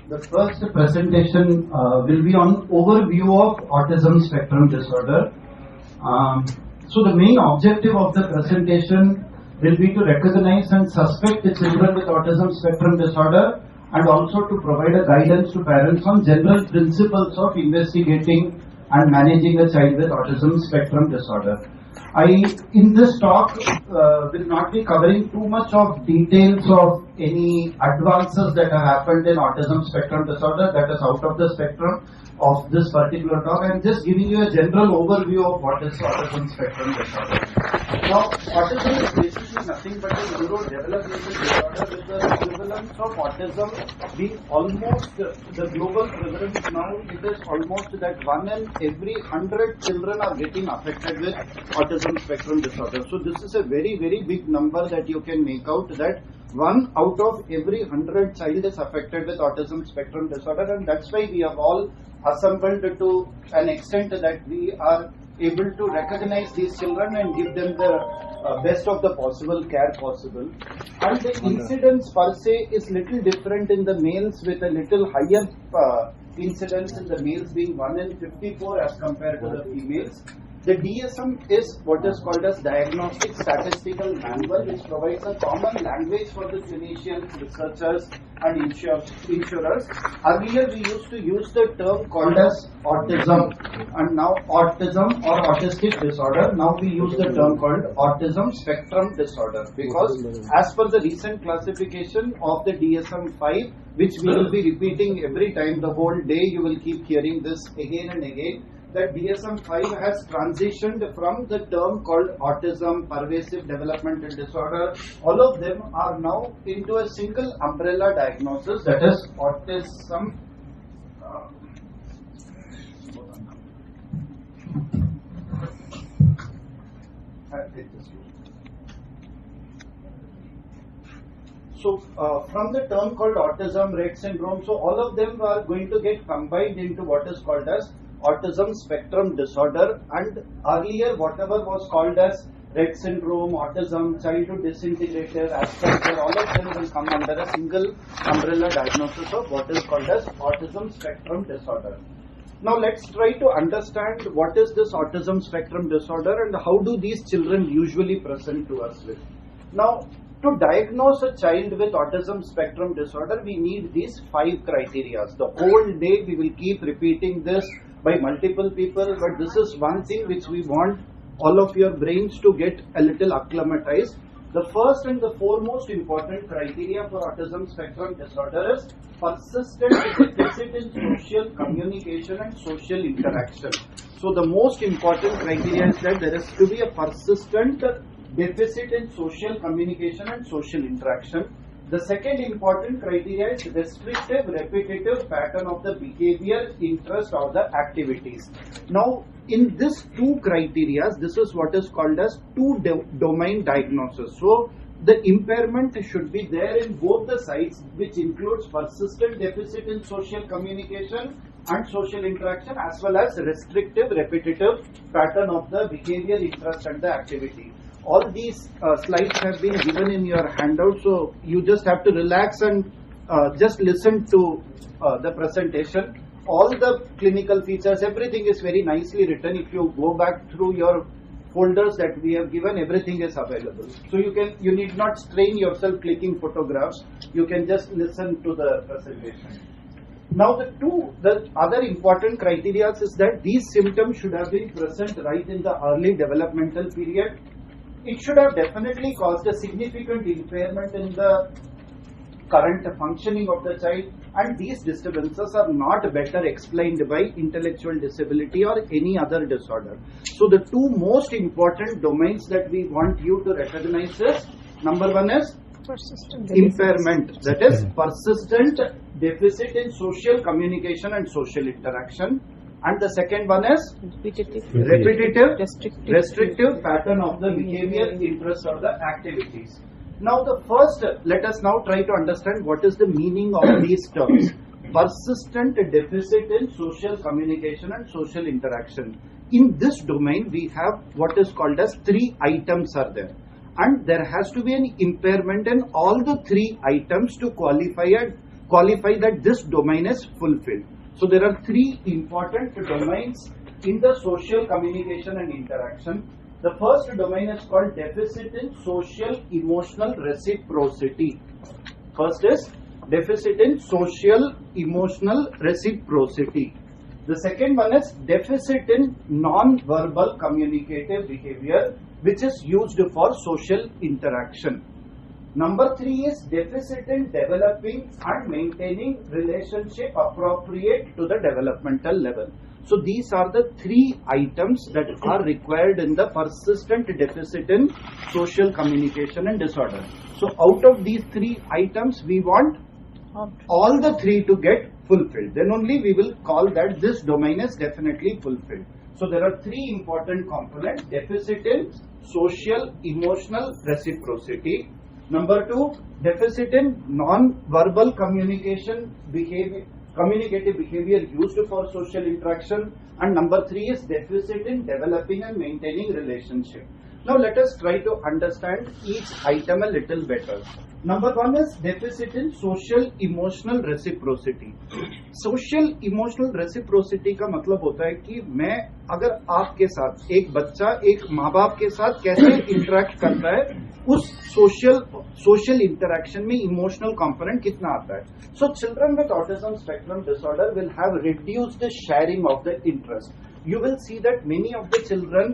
The first presentation will be on overview of autism spectrum disorder. So the main objective of the presentation will be to recognize and suspect the children with autism spectrum disorder and also to provide a guidance to parents on general principles of investigating and managing a child with autism spectrum disorder. In this talk, will not be covering too much of details of any advances that have happened in autism spectrum disorder that is out of the spectrum of this particular talk. I am just giving you a general overview of what is autism spectrum disorder. Now, autism is basically nothing but a neurodevelopmental disorder with the prevalence of autism being almost the global prevalence now. It is almost that 1 in every 100 children are getting affected with autism spectrum disorder. So this is a very, very big number that you can make out, that 1 out of every 100 child is affected with autism spectrum disorder, and that's why we have all assembled to an extent that we are able to recognize these children and give them the best of the possible care possible. And the incidence per se is little different in the males, with a little higher incidence in the males being 1 in 54 as compared to the females. The DSM is what is called as Diagnostic Statistical Manual, which provides a common language for the clinicians, researchers and insurers. Earlier we used to use the term called as autism, and now autism or autistic disorder. Now we use the term called autism spectrum disorder, because as per the recent classification of the DSM-5, which we will be repeating every time, the whole day you will keep hearing this again and again, that DSM-5 has transitioned from the term called autism, pervasive developmental disorder. All of them are now into a single umbrella diagnosis, that is autism. So from the term called autism, Rett syndrome, so all of them are going to get combined into what is called as autism spectrum disorder. And earlier whatever was called as Rett syndrome, autism, childhood disintegrator, Asperger, all of them will come under a single umbrella diagnosis of what is called as autism spectrum disorder. Now let's try to understand what is this autism spectrum disorder and how do these children usually present to us with. Now, to diagnose a child with autism spectrum disorder, we need these 5 criteria. The whole day we will keep repeating this by multiple people, but this is one thing which we want all of your brains to get a little acclimatized. The first and the foremost important criteria for autism spectrum disorder is persistent deficit in social communication and social interaction. So the most important criteria is that there has to be a persistent deficit in social communication and social interaction. The second important criteria is restrictive, repetitive pattern of the behavior, interest or the activities. Now, in these 2 criteria, this is what is called as 2 domain diagnosis. So, the impairment should be there in both the sides, which includes persistent deficit in social communication and social interaction, as well as restrictive, repetitive pattern of the behavior, interest and the activity. All these slides have been given in your handout, so you just have to relax and just listen to the presentation. All the clinical features, everything is very nicely written. If you go back through your folders that we have given, everything is available. So you need not strain yourself clicking photographs. You can just listen to the presentation. Now the other important criteria is that these symptoms should have been present right in the early developmental period. It should have definitely caused a significant impairment in the current functioning of the child, and these disturbances are not better explained by intellectual disability or any other disorder. So the 2 most important domains that we want you to recognize is, number 1 is persistent impairment, that is persistent deficit in social communication and social interaction. And the second one is repetitive, restrictive pattern of the behavior, interest or the activities. Now the first, let us now try to understand what is the meaning of these terms. Persistent deficit in social communication and social interaction. In this domain, we have what is called as 3 items are there. And there has to be an impairment in all the 3 items to qualify qualify that this domain is fulfilled. So there are three important domains in the social communication and interaction. The first domain is called deficit in social emotional reciprocity. First is deficit in social emotional reciprocity. The second one is deficit in non-verbal communicative behavior, which is used for social interaction. Number three is deficit in developing and maintaining relationship appropriate to the developmental level. So these are the three items that are required in the persistent deficit in social communication and disorder. So out of these three items, we want all the three to get fulfilled. Then only we will call that this domain is definitely fulfilled. So there are three important components: deficit in social emotional reciprocity. Number two, deficit in non-verbal communicative behavior used for social interaction. And number three is deficit in developing and maintaining relationship. Now let us try to understand each item a little better. Number one is deficit in social emotional reciprocity. Social emotional reciprocity का मतलब होता है कि मैं अगर आपके साथ एक बच्चा एक माँ बाप के साथ कैसे इंटरेक्ट करता है, उस सोशल इंटरेक्शन में इमोशनल कंपोनेंट कितना आता है. So children with autism spectrum disorder will have reduced sharing of the interest. You will see that many of the children,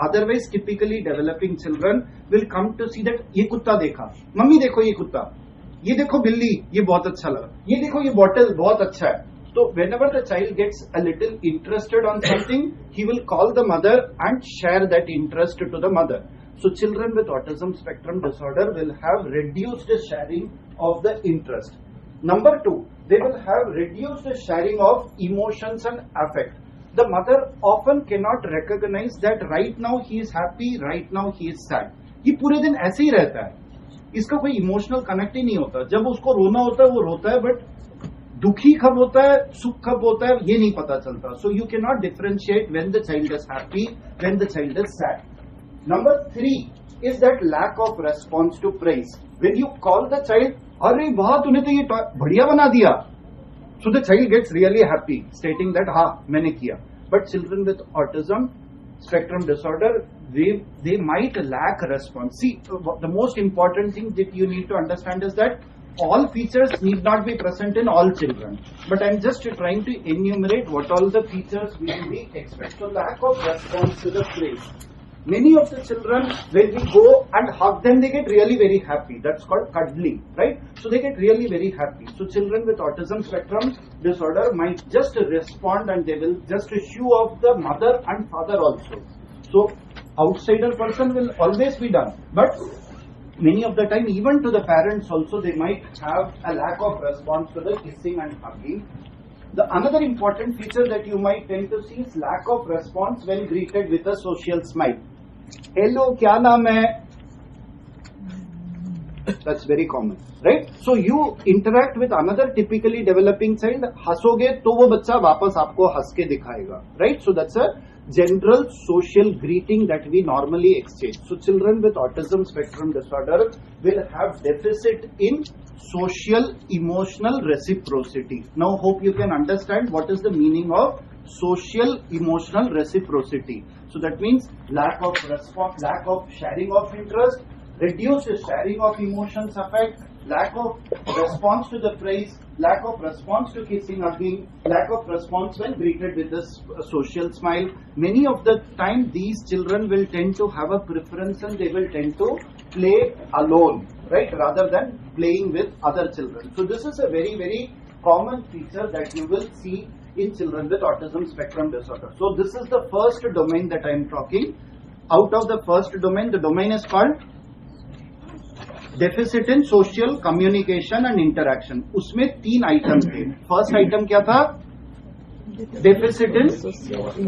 otherwise typically developing children, will come to see that ये कुत्ता देखा, mummy देखो ये कुत्ता, ये देखो बिल्ली, ये बहुत अच्छा लगा, ये देखो ये बॉटल बहुत अच्छा है. So whenever the child gets a little interested on something, he will call the mother and share that interest to the mother. So children with autism spectrum disorder will have reduced sharing of the interest. Number two, they will have reduced sharing of emotions and affect. The mother often cannot recognize that right now he is happy, right now he is sad. ये पूरे दिन ऐसे ही रहता है, इसका कोई emotional connect ही नहीं होता. जब उसको रोना होता है वो रोता है, बट दुखी कब होता है, सुख कब होता है, ये नहीं पता चलता. So you cannot differentiate when the child is happy, when the child is sad. Number three is that lack of response to praise. When you call the child, अरे वाह तूने तो ये बढ़िया बना दिया, so the child gets really happy, stating that हाँ मैंने किया. But children with autism spectrum disorder, they might lack response. See, the most important thing that you need to understand is that all features need not be present in all children. But I'm just trying to enumerate what all the features we expect. So lack of response to the praise. Many of the children, when we go and hug them, they get really very happy. That's called cuddling, right? So they get really very happy. So children with autism spectrum disorder might just respond and they will just shoo off the mother and father also. So outsider person will always be done. But many of the time, even to the parents also, they might have a lack of response to the kissing and hugging. The another important feature that you might tend to see is lack of response when greeted with a social smile. Hello, क्या नाम है? That's very common, right? So you interact with another typically developing child, हंसोगे तो वो बच्चा वापस आपको हंस के दिखाएगा, right? So that's a general social greeting that we normally exchange. So children with autism spectrum disorder will have deficit in social emotional reciprocity. Now hope you can understand what is the meaning of social emotional reciprocity. So that means lack of response, lack of sharing of interest, reduced sharing of emotions affect, lack of response to the praise, lack of response to kissing hugging, lack of response when greeted with a social smile. Many of the time these children will tend to have a preference and they will tend to play alone, right, rather than playing with other children. So this is a very, very common feature that you will see in children with autism spectrum disorder. So this is the first domain that I am talking. Out of the first domain, the domain is called deficit in social communication and interaction. उसमें तीन item थे. First item क्या था? Deficit in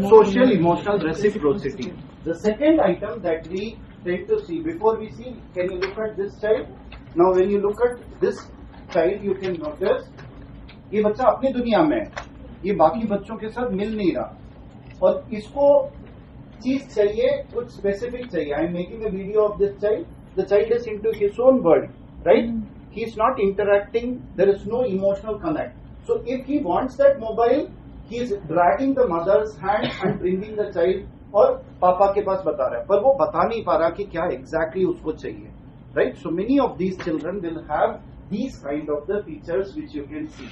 social emotional reciprocity. The second item that we tend to see, before we see, can you look at this child? Now when you look at this child, you can notice ये बच्चा अपनी दुनिया में, ये बाकी बच्चों के साथ मिल नहीं रहा और इसको चीज चाहिए, कुछ स्पेसिफिक चाहिए. I am making a video of this child. The child is into his own world, right? he is not interacting, there is no emotional connect. So if he wants that mobile, he is dragging the mother's hand and bringing the child और पापा के पास बता रहा है, पर वो बता नहीं पा रहा कि क्या exactly उसको चाहिए, right? So many of these children will have these kind of the features which you can see.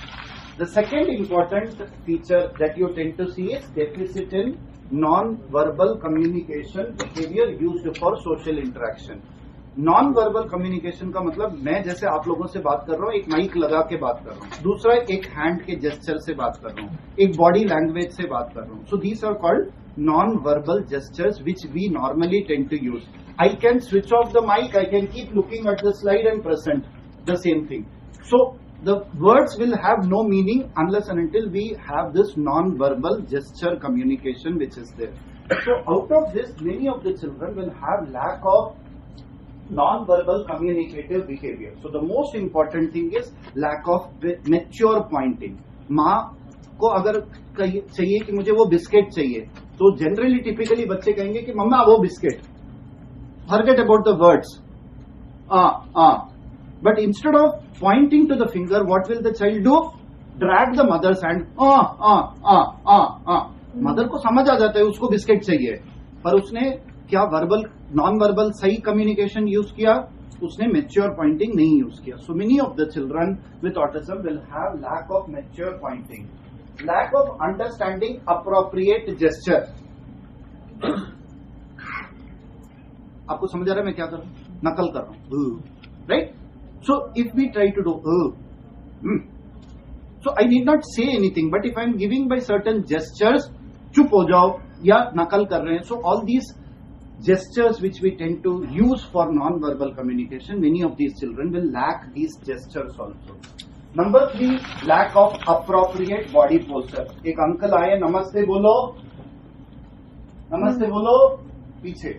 The second important feature that you tend to see is deficit in non-verbal communication behavior used for social interaction. Non-verbal communication का मतलब मैं जैसे आप लोगों से बात कर रहा हूँ, एक माइक लगा के बात कर रहा हूँ, दूसरा एक हैंड के जेस्चर से बात कर रहा हूँ, एक बॉडी लैंग्वेज से बात कर रहा हूँ. So these are called non-verbal gestures which we normally tend to use. I can switch off the mic, I can keep looking at the slide and present the same thing. So the words will have no meaning unless and until we have this non-verbal gesture communication which is there. So out of this, many of the children will have lack of non-verbal communicative behavior. So the most important thing is lack of mature pointing. माँ को अगर चाहिए कि मुझे वो biscuit चाहिए, तो generally typically बच्चे कहेंगे कि मम्मा वो biscuit. Forget about the words. But instead of pointing to the finger, what will the child do? Drag the mother's hand. Mother को समझ आ जाता है उसको बिस्किट चाहिए, पर उसने क्या वर्बल नॉन वर्बल सही कम्युनिकेशन यूज किया, उसने मेच्योर पॉइंटिंग नहीं यूज किया. So many of the children with autism will have lack of mature pointing, lack of understanding appropriate gesture. आपको समझ आ रहा है मैं क्या कर रहा हूं? नकल कर रहा हूं, right? So if we try to do so I need not say anything, but if I am giving by certain gestures, चुप हो जाओ या नकल कर रहे हैं. So all these gestures which we tend to use for non-verbal communication, many of these children will lack these gestures also. Number 3, lack of appropriate body posture. एक uncle आए, नमस्ते बोलो, पीछे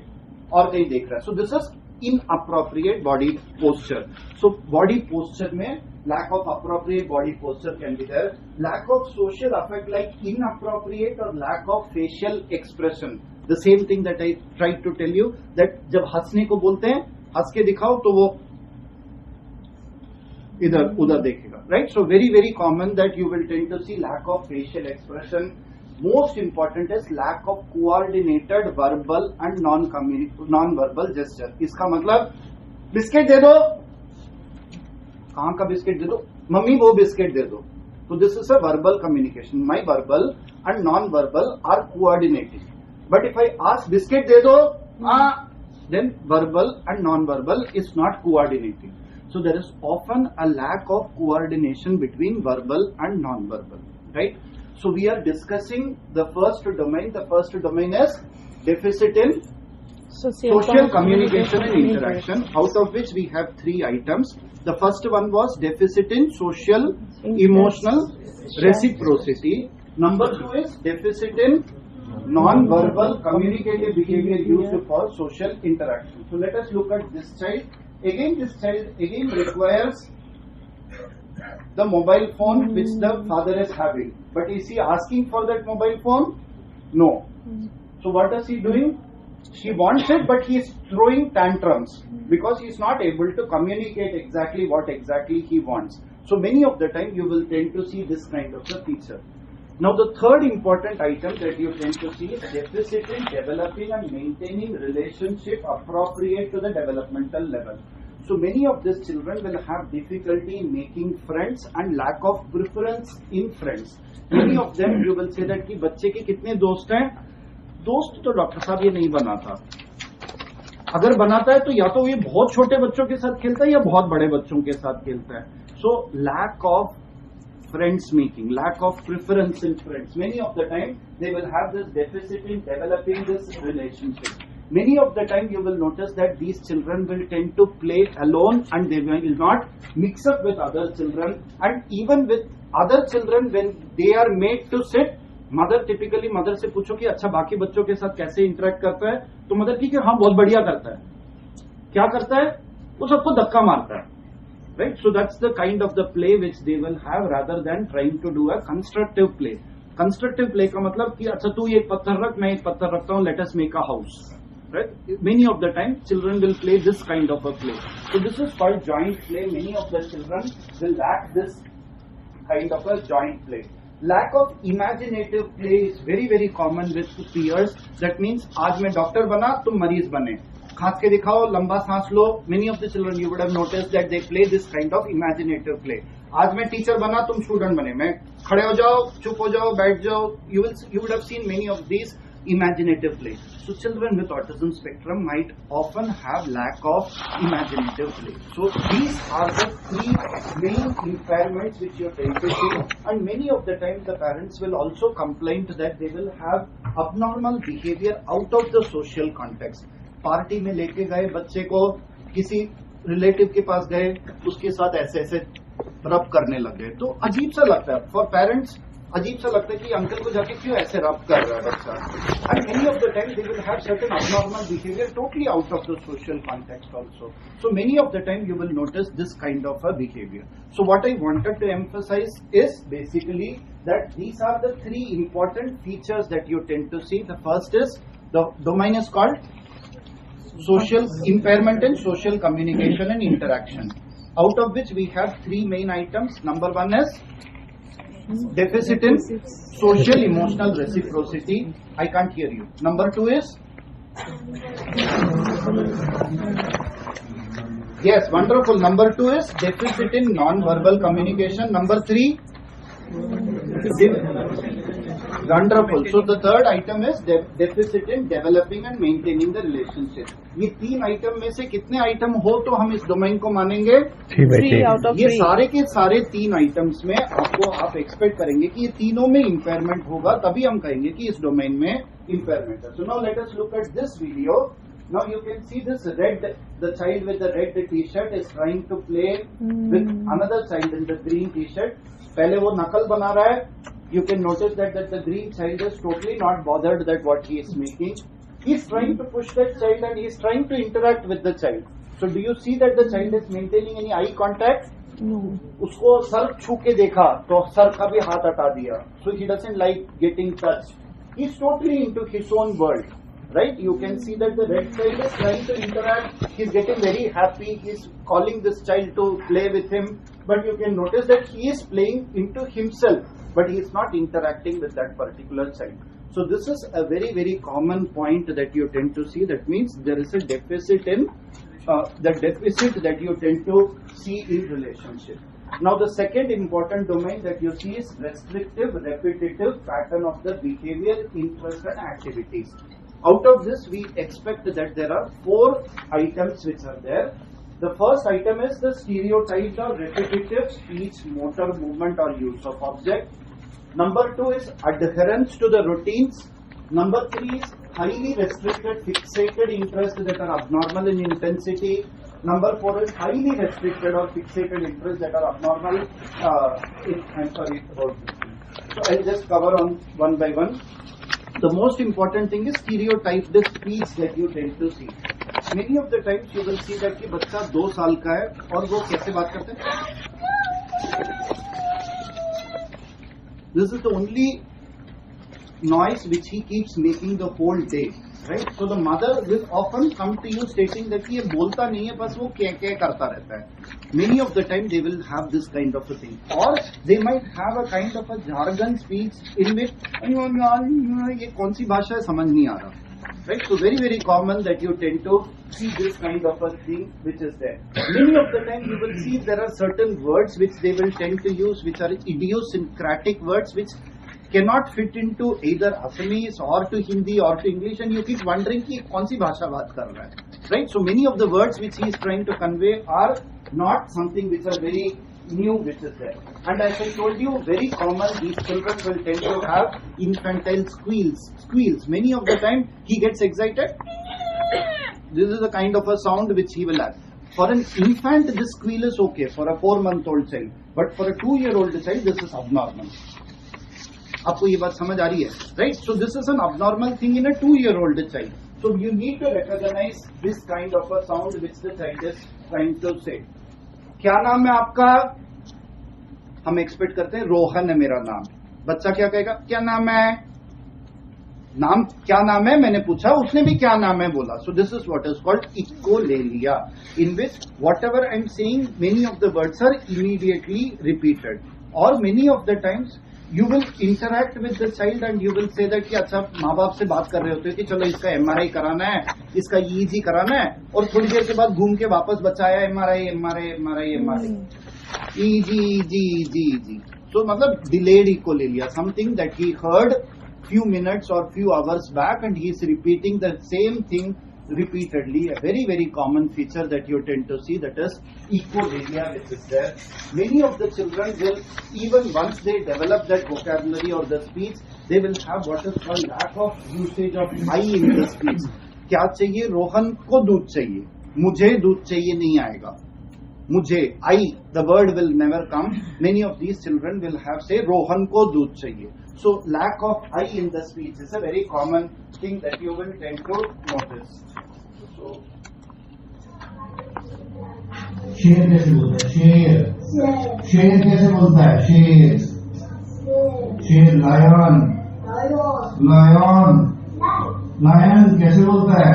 और कहीं देख रहा है. So this is inappropriate body posture. So body posture में lack of appropriate body posture can be there. Lack of social affect like inappropriate or lack of facial expression. The same thing that I tried to tell you, that जब हंसने को बोलते हैं, हंस के दिखाओ तो वो इधर उधर देखेगा, right? So very very common that you will tend to see lack of facial expression. Most important is lack of coordinated verbal and non-verbal gesture. इसका मतलब बिस्किट दे दो, कहाँ का बिस्किट दे दो, मम्मी वो बिस्किट दे दो. So this is a verbal communication. My verbal and non-verbal are coordinating. But if I ask biscuit दे दो, then verbal and non-verbal is not coordinating. So there is often a lack of coordination between verbal and non-verbal, right? So we are discussing the first domain. The first domain is deficit in social communication and interaction, out of which we have 3 items. The first one was deficit in social emotional reciprocity. Number 2 is deficit in non-verbal communicative behavior used for social interaction. So let us look at this child. Again, this child again requires the mobile phone which the father is having. But is he asking for that mobile phone? No. So what is he doing? She wants it, but he is throwing tantrums because he is not able to communicate exactly what exactly he wants. So many of the time you will tend to see this kind of a feature. Now the third important item that you tend to see is deficit in developing and maintaining relationship appropriate to the developmental level. So many of these children will have difficulty in making friends and lack of preference in friends. Many of them you will say that कि बच्चे के कितने दोस्त हैं? दोस्त तो doctor साहब ये नहीं बनाता. अगर बनाता है तो या तो ये बहुत छोटे बच्चों के साथ खेलता है या बहुत बड़े बच्चों के साथ खेलता है. So lack of friends making, lack of preference in friends. Many of the time they will have this deficit in developing this relationship. Many of the time you will notice that these children will tend to play alone and they will not mix up with other children, and even with other children when they are made to sit, mother typically mother से पूछो कि अच्छा बाकी बच्चों के साथ कैसे interact करता है, तो मदर की हाँ बहुत बढ़िया करता है. क्या करता है? वो सबको धक्का मारता है, right? So that's the kind of the play which they will have rather than trying to do a constructive play. Constructive play का मतलब कि अच्छा तू एक पत्थर रख, मैं एक पत्थर रखता हूँ, let us make a house. right? Many of the time children will play this kind of a play. So this is called joint play. Many of the children will lack this kind of a joint play. Lack of imaginative play is very very common with peers. That means आज मैं doctor बना तुम मरीज बने, खांस के दिखाओ, लंबा सांस लो. Many of the children you would have noticed that they play this kind of imaginative play. आज मैं टीचर बना तुम स्टूडेंट बने, मैं खड़े हो जाओ, चुप हो जाओ, बैठ जाओ. You would have seen many of these imaginative play. So children with autism spectrum might often have lack of imaginative play. So these are the three main impairments which you tend to see, and many of the time the parents will also complain that they will have abnormal behavior out of the social context. Party में लेके गए बच्चे को, किसी relative के पास गए, उसके साथ ऐसे ऐसे रब करने लग गए, तो अजीब सा लगता है. फॉर पेरेंट्स अजीब सा लगता है कि अंकल को जाके क्यों ऐसे रब कर रहा है बच्चा. And many of the time they will have certain abnormal behavior totally out of the social context also. So many of the time you will notice this kind of a behavior. So what I wanted to emphasize is basically that these are the three important features that you tend to see. The first is the domain is called social impairment and social communication and interaction, out of which we have three main items. Number one is deficit in social emotional reciprocity. I can't hear you. Number two is, yes, wonderful. Number two is deficit in non-verbal communication. Number three, wonderful. So the third item is deficit in developing and maintaining the relationship. ये तीन item में से कितने item हो तो हम इस domain को मानेंगे? 3 out of 3. ये सारे के सारे तीन आइटम्स में आपको आप एक्सपेक्ट करेंगे कि ये तीनों में इम्पेयरमेंट होगा, तभी हम कहेंगे कि इस डोमेन में इम्पेयरमेंट है. So now let us look at this video. Now you can see this the child with the red t-shirt is trying to play with another child in the green t-shirt. पहले वो नकल बना रहा है. You can notice that the green child is totally not bothered that what he is making. He is trying to push that child and he is trying to interact with the child. So do you see that the child is maintaining any eye contact? No. उसको sir छू के देखा तो sir का भी हाथ हटा दिया. So he doesn't like getting touched. He is totally into his own world. Right? You can see that the red child is trying to interact. He is getting very happy. He is calling this child to play with him. But you can notice that he is playing into himself, but he is not interacting with that particular child. So this is a very very common point that you tend to see. That means there is a deficit in the deficit that you tend to see in relationship. Now the second important domain that you see is restrictive repetitive pattern of the behavior, interest and activities. Out of this we expect that there are 4 items which are there. The first item is the stereotyped or repetitive speech, motor movement or use of object. Number 2 is adherence to the routines. Number 3 is highly restricted fixated interests that are abnormal in intensity. Number 4 is highly restricted or fixated interests that are abnormal So I'll just cover on one by one. The most important thing is stereotyped speech that you tend to see. Many of the times you will see that कि बच्चा 2 साल का है और वो कैसे बात करते हैं? This is the only noise which he keeps making the whole day, right? So the mother will often come to you stating that कि ये बोलता नहीं है, बस वो क्या करता रहता है. Many of the time they will have this kind of a thing, or they might have a kind of a jargon speech in which ये कौन सी भाषा है समझ नहीं आ रहा. Right, so very very common that you tend to see this kind of a thing which is there. Many of the time you will see there are certain words which they will tend to use which are idiosyncratic words which cannot fit into either Assamese or to Hindi or to English, and you keep wondering कि कौन सी भाषा बात कर रहा है. Right, so many of the words which he is trying to convey are not something which are very new which is there. And as I told you, very common, these children will tend to have infantile squeals. Many of the time he gets excited. This is the kind of a sound which he will have. For an infant this squeal is okay, for a 4-month-old child, but for a 2-year-old child this is abnormal. आपको ये बात समझ आ रही है? Right, so this is an abnormal thing in a 2-year-old child. So you need to recognize this kind of a sound which the child is trying to say. क्या नाम है आपका? हम एक्सपेक्ट करते हैं रोहन है मेरा नाम. बच्चा क्या कहेगा? क्या नाम है? नाम क्या नाम है मैंने पूछा, उसने भी क्या नाम है बोला. So this is what is called echolalia, in which whatever I'm saying, many of the words are immediately repeated, or many of the times you will interact with the child and you will say that कि अच्छा माँ बाप से बात कर रहे होते हो कि चलो इसका MRI कराना है, इसका EEG कराना है, और थोड़ी देर के बाद घूम के वापस बचाया MRI, EEG. So मतलब delayed echolalia, something that he heard few minutes or few hours back and he is repeating the same thing repeatedly. A very, very common feature that you tend to see, that is echolalia, which is there. Many of the children will, even once they develop that vocabulary or the speech, they will have what is called lack of usage of I in the speech. क्या चाहिए? रोहन को दूध चाहिए, मुझे दूध चाहिए नहीं आएगा. मुझे, I, the word will never come. Many of these children will have say Rohan को दूध चाहिए. So lack of I in the speech is a very common thing that you will tend to notice. So शेर कैसे बोलता है? शेर कैसे बोलता है? शेर. लायन कैसे बोलता है?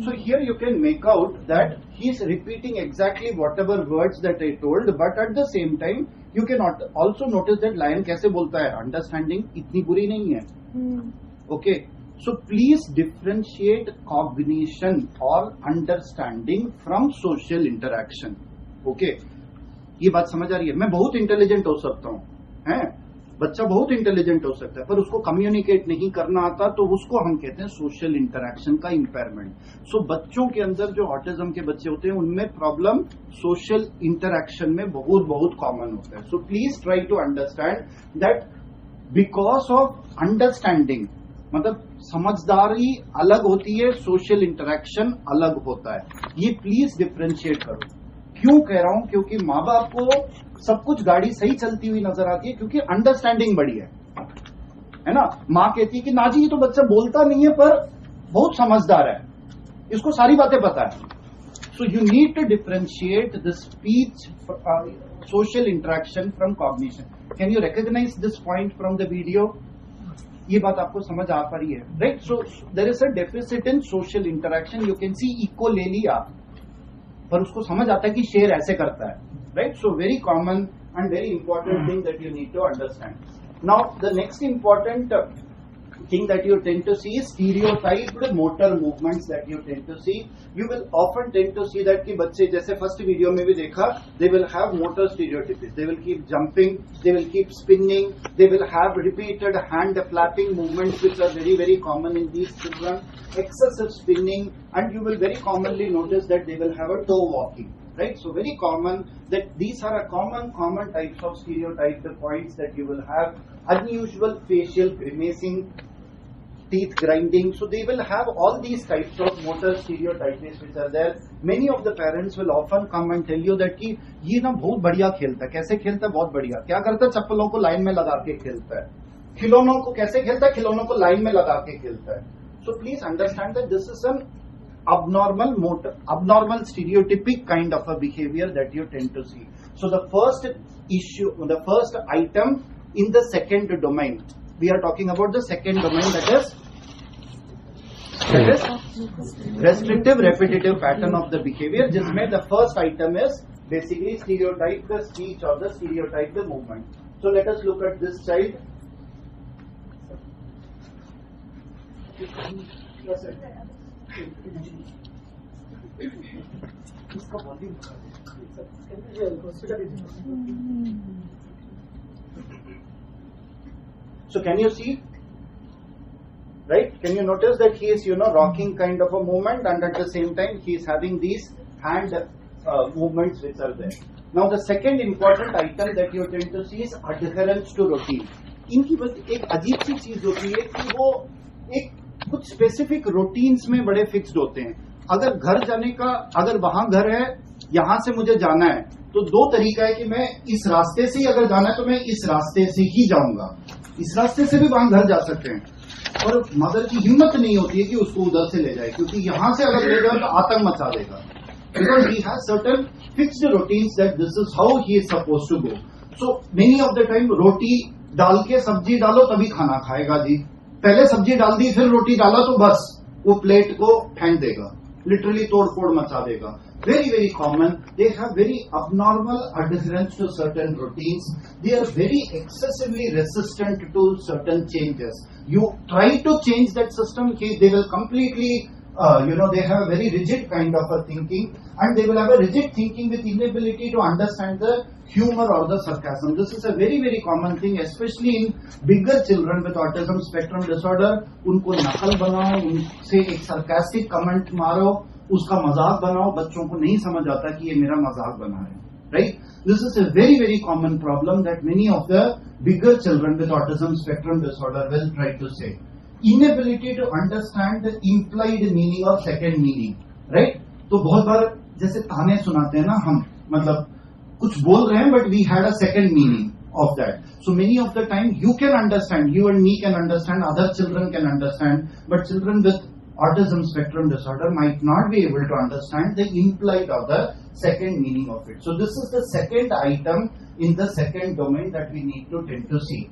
So here you can make out that he is repeating exactly whatever words that I told, but at the same time you can also notice that lion कैसे बोलता है. Understanding इतनी बुरी नहीं है. Okay. So please differentiate cognition or understanding from social interaction. Okay. ये बात समझ आ रही है? मैं बहुत इंटेलिजेंट हो सकता हूँ, हैं? बच्चा बहुत इंटेलिजेंट हो सकता है, पर उसको कम्युनिकेट नहीं करना आता, तो उसको हम कहते हैं सोशल इंटरैक्शन का इंपेयरमेंट. सो बच्चों के अंदर जो ऑटिज्म के बच्चे होते हैं उनमें प्रॉब्लम सोशल इंटरैक्शन में बहुत बहुत कॉमन होता है. So please try to understand that because of understanding, मतलब समझदारी अलग होती है, सोशल इंटरैक्शन अलग होता है. ये प्लीज डिफरेंशिएट करो. क्यों कह रहा हूं? क्योंकि माँ बाप को सब कुछ गाड़ी सही चलती हुई नजर आती है क्योंकि अंडरस्टैंडिंग बड़ी है ना. माँ कहती है कि ना जी ये तो बच्चा बोलता नहीं है पर बहुत समझदार है, इसको सारी बातें पता है. So you need to differentiate the speech social interaction from cognition. Can you recognize this point from the video? ये बात आपको समझ आ पा रही है, right? So there is a deficit in social interaction. You can see echolalia, पर उसको समझ आता है कि शेर ऐसे करता है, right? So very common and very important thing that you need to understand. Now the next important thing that you tend to see is stereotyped motor movements that you tend to see. You will often tend to see that कि बच्चे जैसे first video में भी देखा, they will have motor stereotypes. They will keep jumping, they will keep spinning, they will have repeated hand flapping movements which are very very common in these children. Excessive spinning, and you will very commonly notice that they will have a toe walking. Right, so very common that these are a common types of stereotyped points that you will have. Unusual facial grimacing, teeth grinding. So they will have all these types of motor stereotypes which are there. Many of the parents will often come and tell you that कि ये ना बहुत बढ़िया खेलता है. कैसे खेलता है? बहुत बढ़िया. क्या करता है? चप्पलों को लाइन में लगा के खेलता है. खिलौनों को कैसे खेलता है? खिलौनों को लाइन में लगा के खेलता है. So please understand that this is an abnormal stereotypic kind of a behavior that you tend to see. So the first issue, the first item in the second domain, we are talking about the second domain, that is restrictive repetitive pattern of the behavior, जिसमें the first item is basically stereotype the speech or the stereotype the movement. So let us look at this child. So can you see? Right? Can you notice that he is, rocking kind of a movement, and at the same time he is having these hand movements which are there. Now the second important item that you tend to see is adherence to routine. इनकी बस एक अजीब सी चीज होती है कि वो एक कुछ स्पेसिफिक रूटीन्स में बड़े फिक्स्ड होते हैं. अगर घर जाने का, अगर वहां घर है, यहां से मुझे जाना है, तो दो तरीका है कि मैं इस रास्ते से ही अगर जाना है तो मैं इस रास्ते से ही जाऊंगा. इस रास्ते से भी वहां घर जा सकते हैं, और मदर की हिम्मत नहीं होती है कि उसको उधर से ले जाए, क्योंकि यहां से अगर ले जाए तो आतंक मचा देगा. Because he has certain fixed routines that this is how he is suppose to go. So many of the time रोटी डाल के सब्जी डालो तभी खाना खाएगा जी, पहले सब्जी डाल दी फिर रोटी डाला तो बस वो प्लेट को फेंक देगा, लिटरली तोड़ फोड़ मचा देगा. Very, very common. They have very abnormal adherence to certain routines. They are very excessively resistant to certain changes. You try to change that system, they will completely, they have a very rigid kind of a thinking, and they will have a rigid thinking with inability to understand the humor or the sarcasm. This is a very, very common thing, especially in bigger children with autism spectrum disorder. उनको नकल बनाओ, उनसे एक sarcastic comment मारो, उसका मजाक बनाओ, बच्चों को नहीं समझ आता कि ये मेरा मजाक बना रहे हैं, right? This is a very, very common problem that many of the bigger children with autism spectrum disorder will try to say. Inability to understand the implied meaning or second meaning, right? तो बहुत बार जैसे ताने सुनाते हैं ना हम, मतलब कुछ बोल रहे हैं but we had a second meaning of that. So many of the time you can understand, you and me can understand, other children can understand, but children with autism spectrum disorder might not be able to understand the implied or the second meaning of it. So this is the second item in the second domain that we need to tend to see.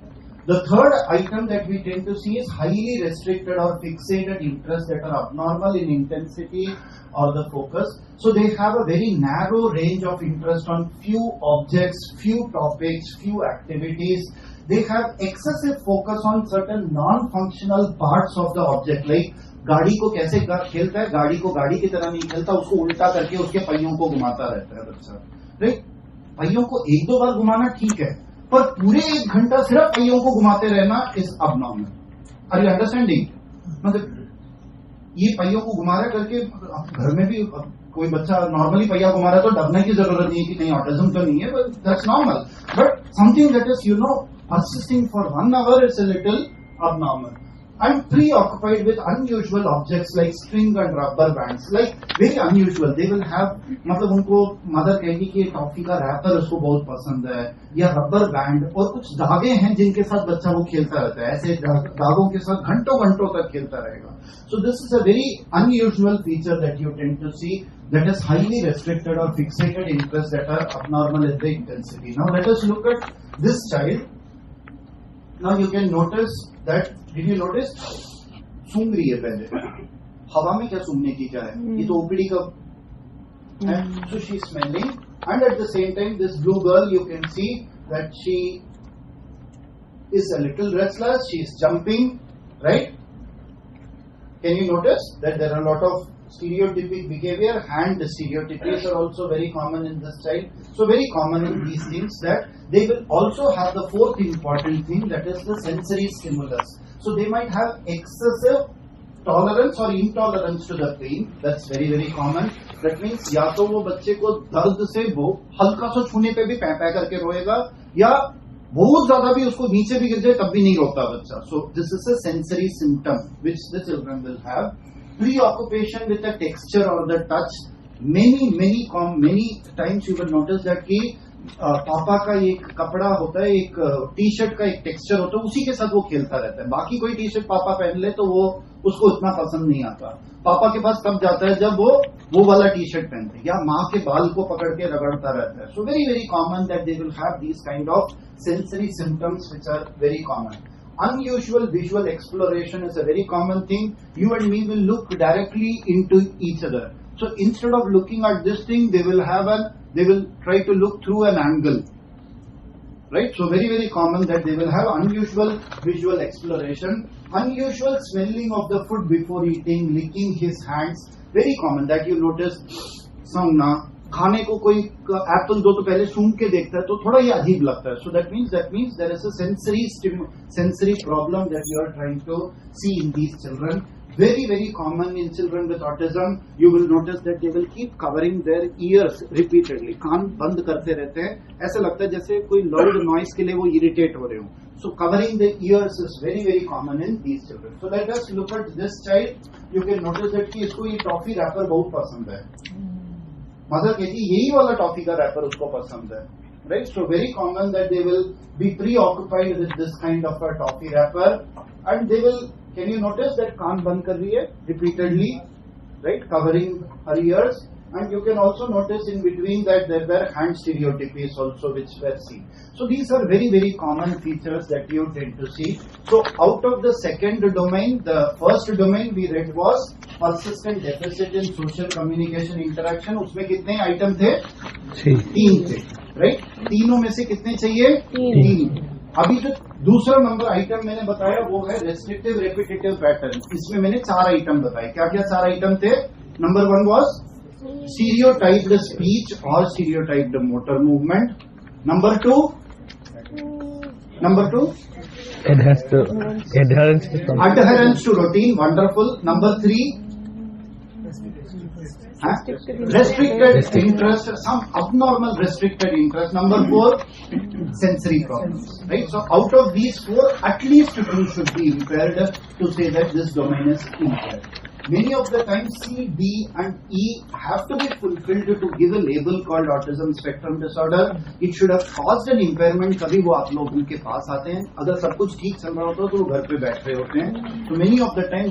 The third item that we tend to see is highly restricted or fixated interests that are abnormal in intensity or the focus. So they have a very narrow range of interest on few objects, few topics, few activities. They have excessive focus on certain non-functional parts of the object, like गाड़ी को कैसे खेलता है, गाड़ी को गाड़ी की तरह नहीं खेलता, उसको उल्टा करके उसके पहियों को घुमाता रहता है बच्चा, राइट? पहियों को एक दो बार घुमाना ठीक है, पर पूरे 1 घंटा सिर्फ पहियों को घुमाते रहना is abnormal. Are you understanding? मतलब ये पहियों को घुमा रहा करके घर में भी कोई बच्चा नॉर्मली पहिया घुमा रहा है तो डरने की जरूरत नहीं है कि नहीं ऑटिज्म तो नहीं है, that's normal. But something that is persisting for 1 hour is a little abnormal. And preoccupied with unusual objects like string and rubber bands, like very unusual. They will have, मतलब उनको मदर कहेगी कि toffee का wrapper उसको बहुत पसंद है, या रबर बैंड, और कुछ धागे हैं जिनके साथ बच्चा वो खेलता रहता है, ऐसे धागों के साथ घंटों घंटों तक खेलता रहेगा. So this is a very unusual feature that you tend to see, that is highly restricted or fixated interests that are abnormal in the intensity. Now let us look at this child. Now you can notice that, did you notice? सूंघ रही है पहले, हवा में क्या सूंघने की क्या है, ये तो ओपीडी का है. So she is smelling, and at the same time this blue girl, you can see that she is a little restless, she is jumping, right? Can you notice that there are a lot of stereotypic behavior, hand stereotypies are also very common in this child. So very common in these things that they will also have the fourth important thing, that is the sensory stimulus. So they might have excessive tolerance or intolerance to the pain. That's very, very common. That means या तो वो बच्चे को दर्द से वो हल्का सा छूने पे भी पै पै करके रोएगा, या बहुत ज्यादा भी उसको नीचे भी गिर जाए तब भी नहीं रोता बच्चा. So this is a sensory symptom which the children will have. Preoccupation with the texture or the touch. Many times you will notice that कि पापा का एक कपड़ा होता है, एक टी शर्ट का एक टेक्सचर होता है, उसी के साथ वो खेलता रहता है. बाकी कोई टी शर्ट पापा पहन ले तो वो उसको इतना पसंद नहीं आता. पापा के पास तब जाता है जब वो वाला टी शर्ट पहनते हैं, या माँ के बाल को पकड़ के रगड़ता रहता है. So very very common that they will have these kind of sensory symptoms which are very common. Unusual visual exploration is a very common thing. You and me will look directly into each other. So instead of looking at this thing, they will try to look through an angle, right? So very very common that they will have unusual visual exploration. Unusual smelling of the food before eating, licking his hands, very common that you notice. सूंघना, खाने को कोई Apple दो तो पहले सूंघ के देखता है तो थोड़ा ये अजीब लगता है. So that means there is a sensory problem that you are trying to see in these children. Very very common in children with autism. You will notice that they will keep covering their ears repeatedly. कान बंद करते रहते हैं, ऐसा लगता है जैसे कोई loud noise के लिए वो irritate हो रहे हो. So covering the ears is very very common in these children. So let us look at this child. You can notice that कि इसको ये टॉफी रैपर बहुत पसंद है. मदर कहती यही वाला टॉफी का रैपर उसको पसंद है, right? So very common that they will be preoccupied with this kind of a toffee wrapper, and they will, can you notice that कान बंद कर रही है repeatedly, right, covering her ears. and you can also notice in between that there were hand stereotypies also which were seen. So these are very, very common features that you tend to see. So out of the second domain, the first domain we read was persistent deficit in social communication interaction. उसमें कितने item थे? 3 थे, right? तीनों में से कितने चाहिए? 3. अभी जो दूसरा नंबर आइटम मैंने बताया वो है रेस्ट्रिक्टिव रेपिटेटिव पैटर्न. इसमें मैंने 4 आइटम बताए. क्या क्या 4 आइटम थे? Number 1 was stereotyped speech or stereotyped motor movement. Number 2, adherence to routine. Wonderful. Number 3, restricted interest, some abnormal restricted interest. Number 4, sensory problems. Right. So out of these 4, at least 2 should be impaired to say that this domain is impaired. Many of the times C, D and E have to be fulfilled to give a label called autism spectrum disorder. It should have caused an impairment. तभी वो आप लोगों के पास आते हैं. अगर सब कुछ ठीक चल रहा होता तो वो घर पे बैठ रहे होते हैं. So many of the time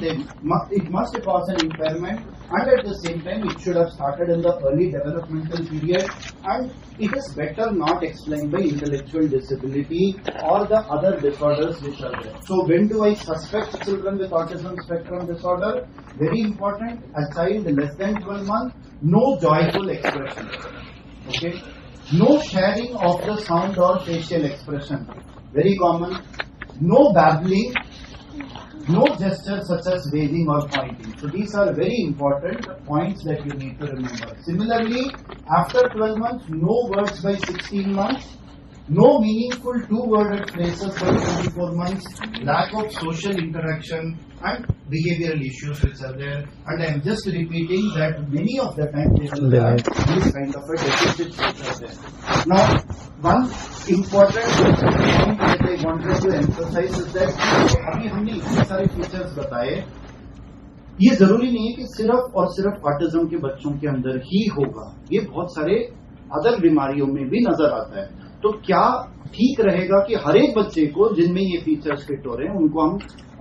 it must cause an impairment, and at the same time it should have started in the early developmental period, and it is better not explained by intellectual disability or the other disorders which are there. So when do I suspect children with autism spectrum disorder? Very important, a child less than 12 months, no joyful expression, okay? No sharing of the sound or facial expression, very common. No babbling, no gestures such as waving or pointing. So these are very important points that you need to remember. Similarly, after 12 months, no words by 16 months, no meaningful 2-worded phrases by 24 months, lack of social interaction and behavioral issues which are there. And I am just repeating that many of the time they will have these kind of a deficits which are there. Now, one important point that I wanted to emphasize is that अभी हमने इतने सारे features बताए, ये जरूरी नहीं है कि सिर्फ और सिर्फ ऑटिज्म के बच्चों के अंदर ही होगा. ये बहुत सारे अदर बीमारियों में भी नजर आता है. तो क्या ठीक रहेगा कि हर एक बच्चे को जिनमें ये फीचर्स फिट हो रहे हैं उनको हम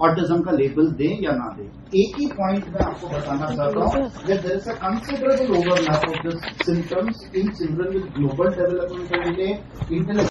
ऑटिज्म का लेबल दें या ना दें? एक ही पॉइंट मैं आपको बताना चाहता हूँ that there is a considerable overlap of the symptoms in children with global developmental delay, intellectual